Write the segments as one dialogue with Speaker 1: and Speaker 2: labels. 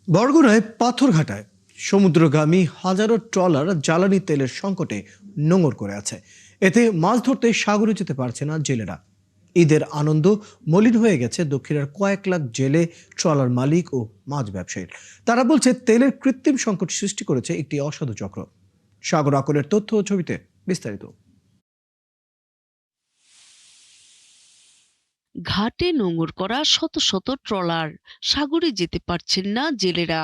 Speaker 1: বরগুনায় পাথরঘাটায় সমুদ্রগামী হাজারো ট্রলার জ্বালানি তেলের সংকটে নোঙর করে আছে। এতে মাছ ধরতে সাগরে যেতে পারছে না জেলেরা। ঈদের আনন্দ মলিন হয়ে গেছে দক্ষিণের কয়েক লাখ জেলে, ট্রলার মালিক ও মাছ ব্যবসায়ীর। তারা বলছে তেলের কৃত্রিম সংকট সৃষ্টি করেছে একটি অসাধু চক্র। সাগর আকরের তথ্য ও ছবিতে বিস্তারিত।
Speaker 2: ঘাটে নোঙর করা শত শত ট্রলার, সাগরে যেতে পারছেন না জেলেরা।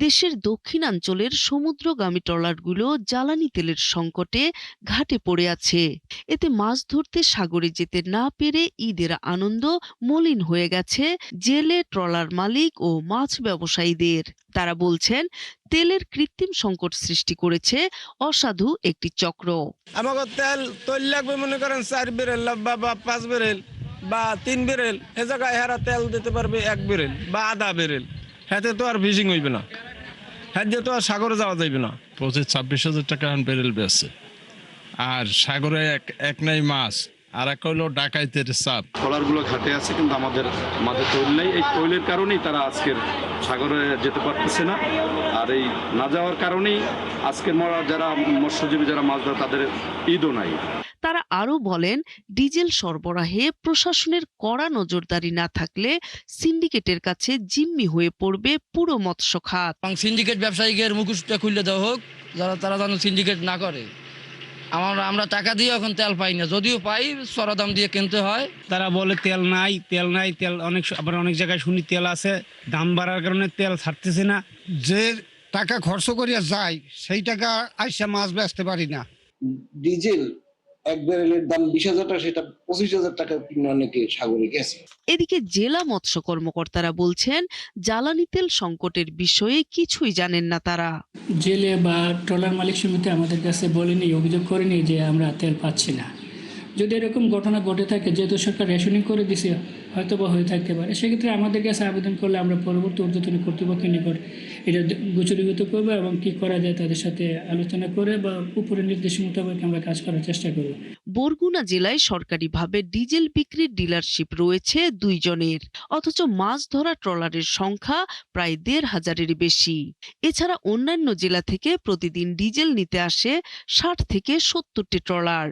Speaker 2: দেশের দক্ষিণাঞ্চলের সমুদ্রগামী ট্রলারগুলো জ্বালানি তেলের সংকটে ঘাটে পড়ে আছে। এতে মাছ ধরতে সাগরে যেতে না পেরে ঈদের আনন্দ মলিন হয়ে গেছে জেলে, ট্রলার মালিক ও মাছ ব্যবসায়ীদের। তারা বলছেন, তেলের কৃত্রিম সংকট সৃষ্টি করেছে অসাধু একটি চক্র।
Speaker 3: আমাকে তেল তৈল লাগবে মনে করেন 4 বেরেল বা 5 বেরেল বা 3 বেরেল, এ জায়গায় হেরা তেল দিতে পারবে 1 বেরেল বা আধা বেরেল। হাতে তো আর ফিশিং হইবে না, হাতে তো আর সাগরে যাওয়া যাইবে না।
Speaker 4: 25-26 হাজার টাকা বেরেল বেছে। আর সাগরে এক নাই মাছ, আর এক হলো ডাকাইতের চাপ।
Speaker 5: ট্রলারগুলো ঘাটে আছে কিন্তু আমাদের মাঝে তৈল নেই। এই তৈলের কারণেই তারা আজকের সাগরে যেতে পারতেছে না। আর এই না যাওয়ার কারণেই আজকের যারা মৎস্যজীবী যারা মাছ ধরে তাদের ঈদও নাই।
Speaker 2: তারা আরো বলেন, ডিজেল সরবরাহে প্রশাসনের কড়া নজরদারি না থাকলে সিন্ডিকেটের কাছে জিম্মি হয়ে পড়বে পুরো মৎস্য খাত।
Speaker 6: সিন্ডিকেট ব্যবসায়ীদের মুখোশটা খুলে দেওয়া হোক, তারা যেন সিন্ডিকেট না করে। আমরা টাকা দিয়ে এখন তেল পাই না, যদিও পাই চড়া দাম দিয়ে কিনতে হয়।
Speaker 7: তারা বলে তেল নাই, তেল আবার অনেক জায়গায় শুনি তেল আছে, দাম বাড়ার কারণে তেল ছাড়তেছে না।
Speaker 8: যে টাকা খরচ করিয়া যায় সেই টাকা আইসা মাছ বেচতে পারি না।
Speaker 9: ডিজেল 1 ব্যারেলের দাম 20,000 টাকা, সেটা 25,000 টাকা কিনে অনেকে সাগরে গেছে।
Speaker 2: এদিকে জেলা মৎস্য কর্মকর্তারা বলছেন, জ্বালানি তেল সংকটের বিষয়ে কিছুই জানেন না তারা।
Speaker 10: জেলে বা ট্রলার মালিক সমিতি আমাদের কাছে বলেনি, অভিযোগ করেনি যে আমরা তেল পাচ্ছি না। যদি এরকম ঘটনা ঘটে থাকে, যেহেতু সরকার রেশনিং করে দিছে, হয়তো বা হয়ে থাকতে পারে। সেক্ষেত্রে আমাদের কাছে আবেদন করলে আমরা পরবর্তী ঊর্ধ্বতন কর্তৃপক্ষের নিকট এটা গোচরীভূত করবো এবং কি করা যায় তাদের সাথে আলোচনা করে বা উপরের নির্দেশ মোতাবেক আমরা কাজ করার চেষ্টা করব।
Speaker 2: বরগুনা জেলায় সরকারিভাবে ডিজেল বিক্রির ডিলারশিপ রয়েছে 2 জনের, অথচ মাছ ধরা ট্রলারের সংখ্যা প্রায় 1,500-এর বেশি। এছাড়া অন্যান্য জেলা থেকে প্রতিদিন ডিজেল নিতে আসে 60 থেকে 70টি ট্রলার।